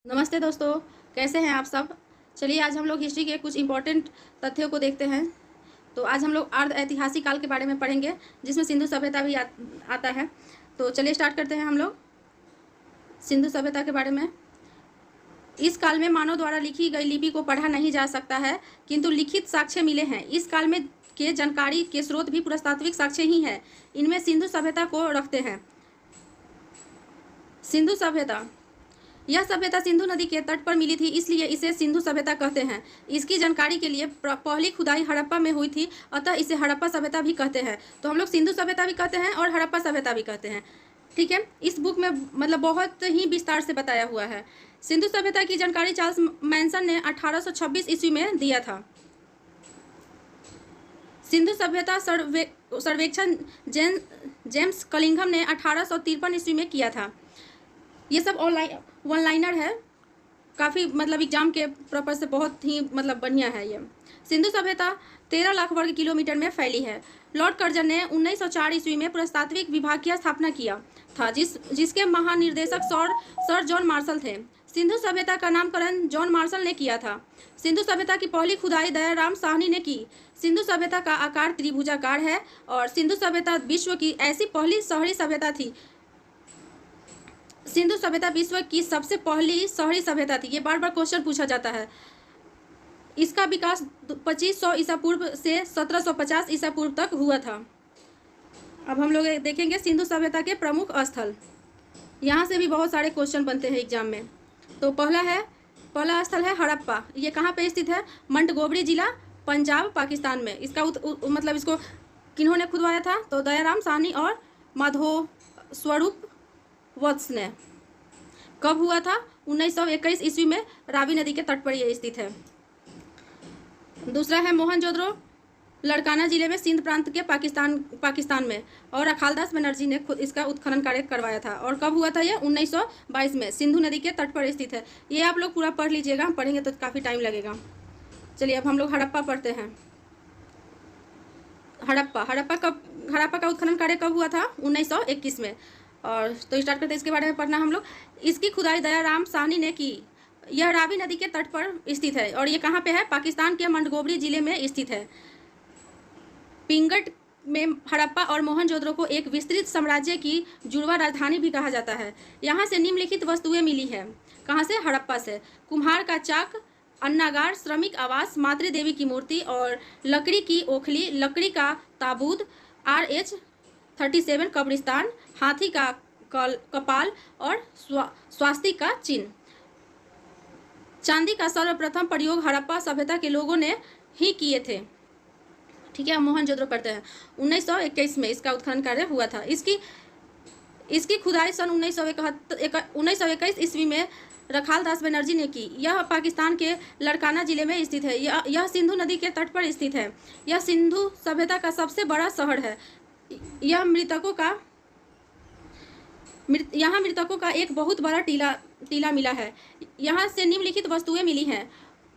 नमस्ते दोस्तों, कैसे हैं आप सब। चलिए आज हम लोग हिस्ट्री के कुछ इम्पोर्टेंट तथ्यों को देखते हैं। तो आज हम लोग अर्ध ऐतिहासिक काल के बारे में पढ़ेंगे, जिसमें सिंधु सभ्यता भी आता है। तो चलिए स्टार्ट करते हैं हम लोग सिंधु सभ्यता के बारे में। इस काल में मानव द्वारा लिखी गई लिपि को पढ़ा नहीं जा सकता है, किंतु लिखित साक्ष्य मिले हैं। इस काल में के जानकारी के स्रोत भी पुरातात्विक साक्ष्य ही है। इनमें सिंधु सभ्यता को रखते हैं। सिंधु सभ्यता, यह सभ्यता सिंधु नदी के तट पर मिली थी, इसलिए इसे सिंधु सभ्यता कहते हैं। इसकी जानकारी के लिए पहली खुदाई हड़प्पा में हुई थी, अतः इसे हड़प्पा सभ्यता भी कहते हैं। तो हम लोग सिंधु सभ्यता भी कहते हैं और हड़प्पा सभ्यता भी कहते हैं। ठीक है, इस बुक में मतलब बहुत ही विस्तार से बताया हुआ है। सिंधु सभ्यता की जानकारी चार्ल्स मैनसन ने 1826 ईस्वी में दिया था। सिंधु सभ्यता सर्वेक्षण जेम्स कलिंघम ने 1853 ईस्वी में किया था। ये सब वन लाइनर है, काफ़ी मतलब एग्जाम के पर्पज से बहुत ही मतलब बढ़िया है ये। सिंधु सभ्यता 13 लाख वर्ग किलोमीटर में फैली है। लॉर्ड कर्जन ने 1904 ईस्वी में पुरातात्विक विभाग की स्थापना किया था, जिसके महानिर्देशक सर जॉन मार्शल थे। सिंधु सभ्यता का नामकरण जॉन मार्शल ने किया था। सिंधु सभ्यता की पहली खुदाई दयाराम साहनी ने की। सिंधु सभ्यता का आकार त्रिभुजाकार है और सिंधु सभ्यता विश्व की ऐसी पहली शहरी सभ्यता थी। सिंधु सभ्यता विश्व की सबसे पहली शहरी सभ्यता थी। ये बार बार क्वेश्चन पूछा जाता है। इसका विकास 2500 ईसा पूर्व से 1750 ईसा पूर्व तक हुआ था। अब हम लोग देखेंगे सिंधु सभ्यता के प्रमुख स्थल। यहाँ से भी बहुत सारे क्वेश्चन बनते हैं एग्जाम में। तो पहला स्थल है हड़प्पा। ये कहाँ पे स्थित है? मंटगोबरी जिला, पंजाब, पाकिस्तान में। इसका मतलब इसको किन्होंने खुदवाया था? तो दयाराम साहनी और माधो स्वरूप वत्स ने। कब हुआ था? 1921 ईस्वी में। रावी नदी के तट पर यह स्थित है। दूसरा है मोहनजोदड़ो, लड़काना जिले में, सिंध प्रांत के पाकिस्तान में। और अखालदास बनर्जी ने खुद इसका उत्खनन कार्य करवाया था। और कब हुआ था? यह 1922 में। सिंधु नदी के तट पर स्थित है। ये आप लोग पूरा पढ़ लीजिएगा, पढ़ेंगे तो काफ़ी टाइम लगेगा। चलिए अब हम लोग हड़प्पा पढ़ते हैं। हड़प्पा का उत्खनन कार्य कब हुआ था? 1921 में। और तो स्टार्ट करते हैं इसके बारे में पढ़ना हम लोग। इसकी खुदाई दयाराम साहनी ने की। यह रावी नदी के तट पर स्थित है और ये कहाँ पे है? पाकिस्तान के मंडगोबरी जिले में स्थित है। पिंगट में हड़प्पा और मोहनजोदड़ो को एक विस्तृत साम्राज्य की जुड़वा राजधानी भी कहा जाता है। यहाँ से निम्नलिखित वस्तुएं मिली हैं। कहाँ से? हड़प्पा से। कुम्हार का चाक, अन्नागार, श्रमिक आवास, मातृ देवी की मूर्ति और लकड़ी की ओखली, लकड़ी का ताबूत, RH 37 कब्रिस्तान, हाथी का कपाल और स्वास्तिक का चिन्ह। चांदी का सर्वप्रथम प्रयोग हड़प्पा सभ्यता के लोगों ने ही किए थे। ठीक है, मोहनजोदड़ो पढ़ते हैं। 1921 में इसका उत्खनन कार्य हुआ था। इसकी खुदाई सन 1921 ईस्वी में रखालदास बनर्जी ने की। यह पाकिस्तान के लड़काना जिले में स्थित है। यह सिंधु नदी के तट पर स्थित है। यह सिंधु सभ्यता का सबसे बड़ा शहर है। यहाँ मृतकों का एक बहुत बड़ा टीला मिला है। यहाँ से निम्नलिखित वस्तुएं मिली हैं।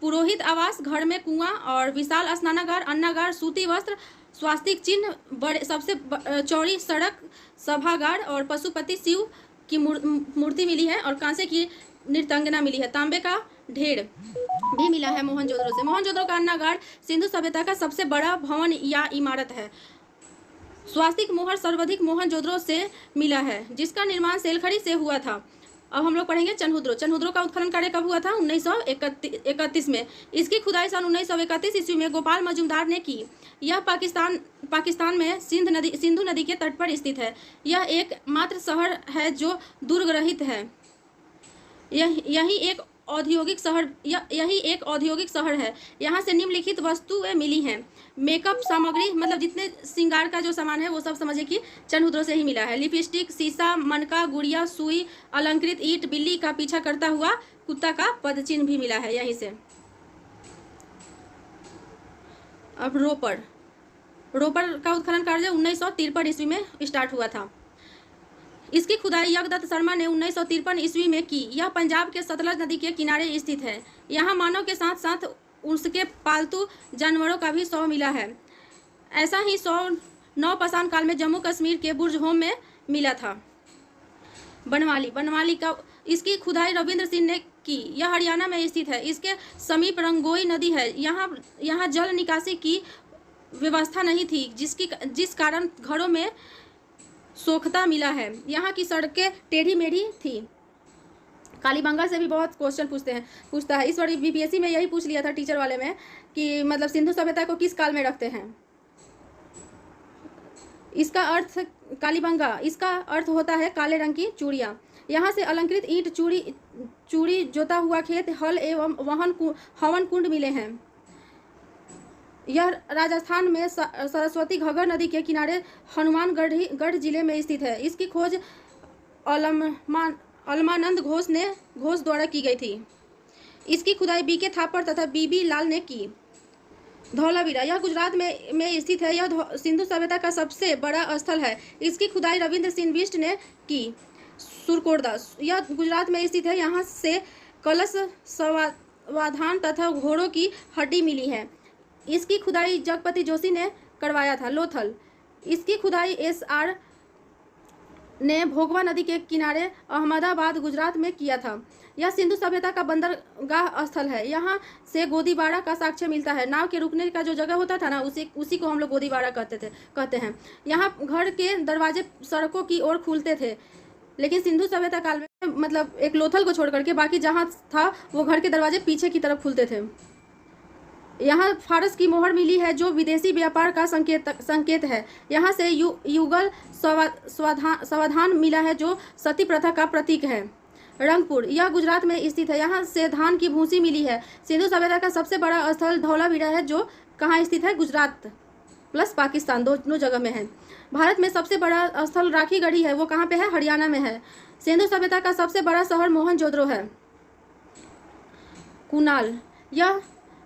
पुरोहित आवास, घर में कुआं और विशाल स्नानागार, अन्नागार, सूती वस्त्र, स्वास्तिक चिन्ह, बड़े सबसे चौड़ी सड़क, सभागार और पशुपति शिव की मूर्ति मिली है और कांसे की नृत्यांगना मिली है। तांबे का ढेर भी मिला है मोहनजोदड़ो से। मोहनजोदड़ो का अन्नागार सिंधु सभ्यता का सबसे बड़ा भवन या इमारत है। स्वास्तिक मोहर सर्वाधिक मोहनजोदड़ो से मिला है, जिसका निर्माण सेलखड़ी से हुआ था। अब हम लोग पढ़ेंगे चन्हुद्रो का उत्खनन कार्य कब हुआ था? 1931 में। इसकी खुदाई सन 1931 ईस्वी में गोपाल मजूमदार ने की। यह पाकिस्तान में सिंधु नदी के तट पर स्थित है। यह एकमात्र शहर है जो दुर्ग रहित है। यही एक औद्योगिक शहर है। यहाँ से निम्नलिखित वस्तुएं मिली हैं। मेकअप सामग्री, मतलब जितने श्रृंगार का जो सामान है वो सब समझिए कि चन्हुद्रो से ही मिला है। लिपस्टिक, शीशा, मनका, गुड़िया, सुई, अलंकृत ईंट, बिल्ली का पीछा करता हुआ कुत्ता का पदचिन्ह भी मिला है यहीं से। अब रोपड़ का उत्खनन कार्य 1953 ईस्वी में स्टार्ट हुआ था। इसकी खुदाई यज्ञदत्त शर्मा ने 1953 ईस्वी में की। यह पंजाब के सतलज नदी के किनारे स्थित है। यहाँ मानव के साथ साथ उसके पालतू जानवरों का भी शव मिला है। ऐसा ही शव नवपाषाण काल में जम्मू कश्मीर के बुर्ज होम में मिला था। बनवाली का इसकी खुदाई रविंद्र सिंह ने की। यह हरियाणा में स्थित है। इसके समीप रंगोई नदी है। यहाँ जल निकासी की व्यवस्था नहीं थी, जिस कारण घरों में सोखता मिला है। यहाँ की सड़कें टेढ़ी मेढ़ी थी। कालीबंगा से भी बहुत क्वेश्चन पूछता है। इस बार बीपीएससी में यही पूछ लिया था टीचर वाले में कि मतलब सिंधु सभ्यता को किस काल में रखते हैं। इसका अर्थ कालीबंगा, इसका अर्थ होता है काले रंग की चूड़ियाँ। यहाँ से अलंकृत ईंट चूड़ी जोता हुआ खेत, हल एवं हवन कुंड मिले हैं। यह राजस्थान में सरस्वती घग्गर नदी के किनारे हनुमानगढ़ जिले में स्थित है। इसकी खोज अलमानंद घोष द्वारा की गई थी। इसकी खुदाई बीके थापर तथा बीबी लाल ने की। धौलावीरा, यह गुजरात में स्थित है। यह सिंधु सभ्यता का सबसे बड़ा स्थल है। इसकी खुदाई रविंद्र सिंह बिष्ट ने की। सुरकोटदा, यह गुजरात में स्थित है। यहाँ से कलश समाधान तथा घोड़ों की हड्डी मिली है। इसकी खुदाई जगपति जोशी ने करवाया था। लोथल, इसकी खुदाई SR ने भोगवा नदी के किनारे अहमदाबाद गुजरात में किया था। यह सिंधु सभ्यता का बंदरगाह स्थल है। यहाँ से गोदीबाड़ा का साक्ष्य मिलता है। नाव के रुकने का जो जगह होता था ना, उसी को हम लोग गोदीबाड़ा कहते हैं। यहाँ घर के दरवाजे सड़कों की ओर खुलते थे, लेकिन सिंधु सभ्यता काल में मतलब एक लोथल को छोड़ करके बाकी जहाँ था वो घर के दरवाजे पीछे की तरफ खुलते थे। यहाँ फारस की मोहर मिली है, जो विदेशी व्यापार का संकेत है। यहाँ से युगल समाधान मिला है, जो सती प्रथा का प्रतीक है। रंगपुर, यह गुजरात में स्थित है। यहाँ से धान की भूसी मिली है। सिंधु सभ्यता का सबसे बड़ा स्थल धौलावीरा है, जो कहाँ स्थित है? गुजरात प्लस पाकिस्तान, दोनों जगह में है। भारत में सबसे बड़ा स्थल राखीगढ़ी है, वो कहाँ पे है? हरियाणा में है। सिंधु सभ्यता का सबसे बड़ा शहर मोहनजोदड़ो है। कुनाल, यह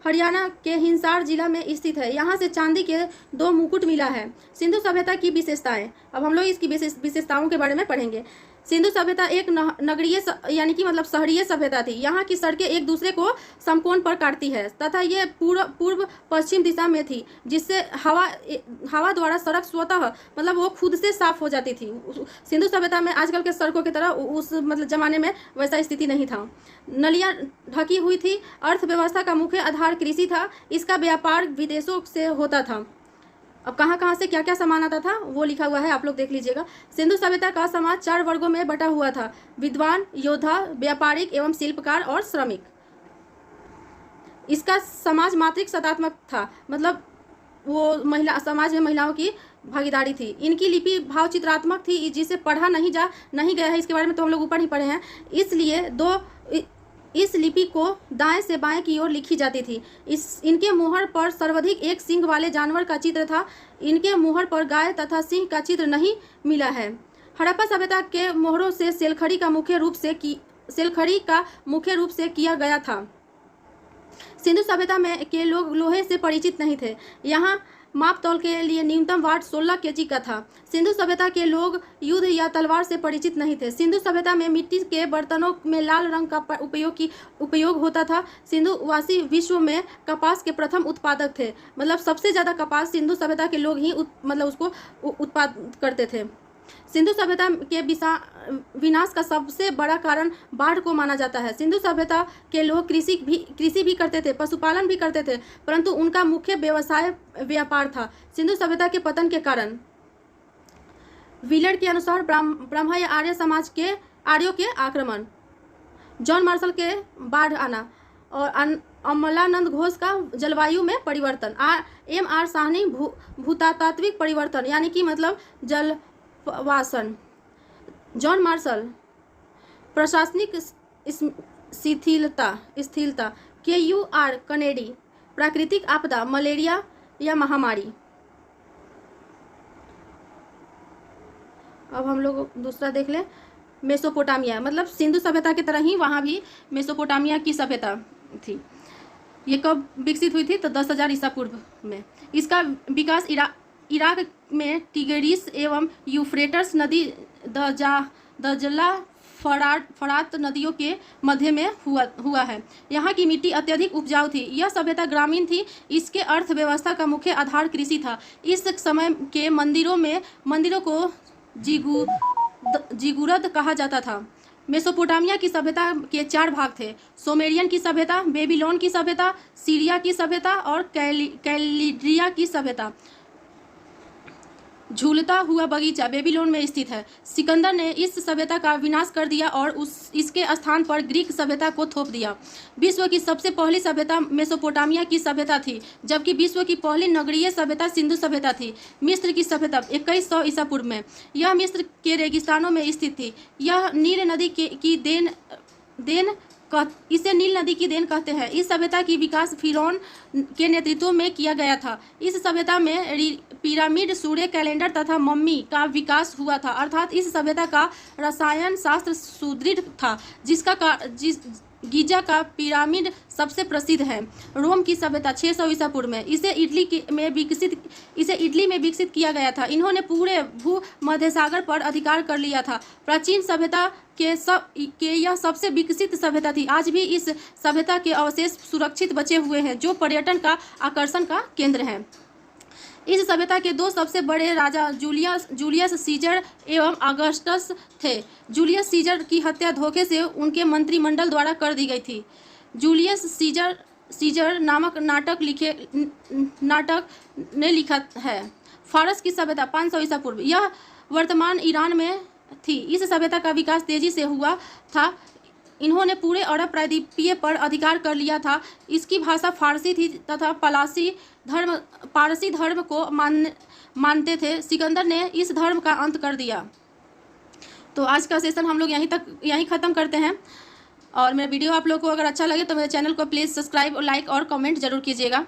हरियाणा के हिसार जिला में स्थित है। यहाँ से चांदी के 2 मुकुट मिला है। सिंधु सभ्यता की विशेषताएं, अब हम लोग इसकी विशेषताओं के बारे में पढ़ेंगे। सिंधु सभ्यता एक नगरीय यानी कि मतलब शहरीय सभ्यता थी। यहाँ की सड़कें एक दूसरे को समकोण पर काटती है तथा ये पूर्व पश्चिम दिशा में थी, जिससे हवा द्वारा सड़क स्वतः मतलब वो खुद से साफ हो जाती थी। सिंधु सभ्यता में आजकल के सड़कों की तरह उस मतलब ज़माने में वैसा स्थिति नहीं था। नलियाँ ढकी हुई थी। अर्थव्यवस्था का मुख्य आधार कृषि था। इसका व्यापार विदेशों से होता था। अब कहाँ से क्या क्या सामान आता था वो लिखा हुआ है, आप लोग देख लीजिएगा। सिंधु सभ्यता का समाज 4 वर्गों में बटा हुआ था: विद्वान, योद्धा, व्यापारिक एवं शिल्पकार और श्रमिक। इसका समाज मात्रिक सत्तात्मक था, मतलब वो समाज में महिलाओं की भागीदारी थी। इनकी लिपि भावचित्रात्मक थी, जिसे पढ़ा नहीं गया है। इसके बारे में तो हम लोग ऊपर ही पढ़े हैं। इसलिए इस लिपि को दाएं से बाएं की ओर लिखी जाती थी। इनके मुहर पर सर्वाधिक एक सींग वाले जानवर का चित्र था। इनके मुहर पर गाय तथा सिंह का चित्र नहीं मिला है। हड़प्पा सभ्यता के मोहरों से सेलखड़ी का मुख्य रूप से किया गया था। सिंधु सभ्यता में के लोग लोहे से परिचित नहीं थे। यहाँ माप तौल के लिए न्यूनतम वाट 16 केजी का था। सिंधु सभ्यता के लोग युद्ध या तलवार से परिचित नहीं थे। सिंधु सभ्यता में मिट्टी के बर्तनों में लाल रंग का उपयोग होता था। सिंधुवासी विश्व में कपास के प्रथम उत्पादक थे, मतलब सबसे ज़्यादा कपास सिंधु सभ्यता के लोग ही मतलब उसको उत्पादन करते थे। सिंधु सभ्यता के विनाश का सबसे बड़ा कारण बाढ़ को माना जाता है। सिंधु सभ्यता के लोग कृषि भी करते थे, पशुपालन भी करते थे, परंतु उनका मुख्य व्यवसाय व्यापार था। सिंधु सभ्यता के पतन के कारण व्हीलर के अनुसार ब्रह्मा या आर्य समाज के आर्यों के आक्रमण, जॉन मार्शल के बाढ़ आना और अमलानंद घोष का जलवायु में परिवर्तन, M.R. साहनी भूतात्विक परिवर्तन यानी कि मतलब जलवासन, जॉन मार्शल प्रशासनिक स्थिरता, KUR कनेडी प्राकृतिक आपदा, मलेरिया या महामारी। अब हम लोग दूसरा देख लें, मेसोपोटामिया, मतलब सिंधु सभ्यता की तरह ही वहाँ भी मेसोपोटामिया की सभ्यता थी। ये कब विकसित हुई थी? तो 10,000 ईसा पूर्व में। इसका विकास इराक में टिग्रिस एवं यूफ्रेटस नदी, दजला, फरात नदियों के मध्य में हुआ है। यहाँ की मिट्टी अत्यधिक उपजाऊ थी। यह सभ्यता ग्रामीण थी। इसके अर्थव्यवस्था का मुख्य आधार कृषि था। इस समय के मंदिरों को जिगुरद कहा जाता था। मेसोपोटामिया की सभ्यता के 4 भाग थे: सुमेरियन की सभ्यता, बेबीलोन की सभ्यता, सीरिया की सभ्यता और कैलिडिया की सभ्यता। झूलता हुआ बगीचा बेबीलोन में स्थित है। सिकंदर ने इस सभ्यता का विनाश कर दिया और इसके स्थान पर ग्रीक सभ्यता को थोप दिया। विश्व की सबसे पहली सभ्यता मेसोपोटामिया की सभ्यता थी, जबकि विश्व की पहली नगरीय सभ्यता सिंधु सभ्यता थी। मिस्र की सभ्यता 2100 ईसा पूर्व में, यह मिस्र के रेगिस्तानों में स्थित थी। यह नील नदी की इसे नील नदी की देन कहते हैं। इस सभ्यता की विकास फिरौन के नेतृत्व में किया गया था। इस सभ्यता में पिरामिड, सूर्य कैलेंडर तथा मम्मी का विकास हुआ था, अर्थात इस सभ्यता का रसायन शास्त्र सुदृढ़ था, गीजा का पिरामिड सबसे प्रसिद्ध है। रोम की सभ्यता 600 ईसा पूर्व में, इसे इटली में विकसित किया गया था। इन्होंने पूरे भूमध्यसागर पर अधिकार कर लिया था। प्राचीन सभ्यता के यह सबसे विकसित सभ्यता थी। आज भी इस सभ्यता के अवशेष सुरक्षित बचे हुए हैं, जो पर्यटन का आकर्षण का केंद्र है। इस सभ्यता के 2 सबसे बड़े राजा जूलियस सीजर एवं अगस्टस थे। जूलियस सीजर की हत्या धोखे से उनके मंत्रिमंडल द्वारा कर दी गई थी। जूलियस सीजर नामक नाटक ने लिखा है। फारस की सभ्यता 500 ईसा पूर्व, यह वर्तमान ईरान में थी। इस सभ्यता का विकास तेजी से हुआ था। इन्होंने पूरे अरब प्रायद्वीपीय पर अधिकार कर लिया था। इसकी भाषा फारसी थी तथा पारसी धर्म को मानते थे। सिकंदर ने इस धर्म का अंत कर दिया। तो आज का सेशन हम लोग यहीं ख़त्म करते हैं। और मेरा वीडियो आप लोग को अगर अच्छा लगे तो मेरे चैनल को प्लीज़ सब्सक्राइब, लाइक और कमेंट जरूर कीजिएगा।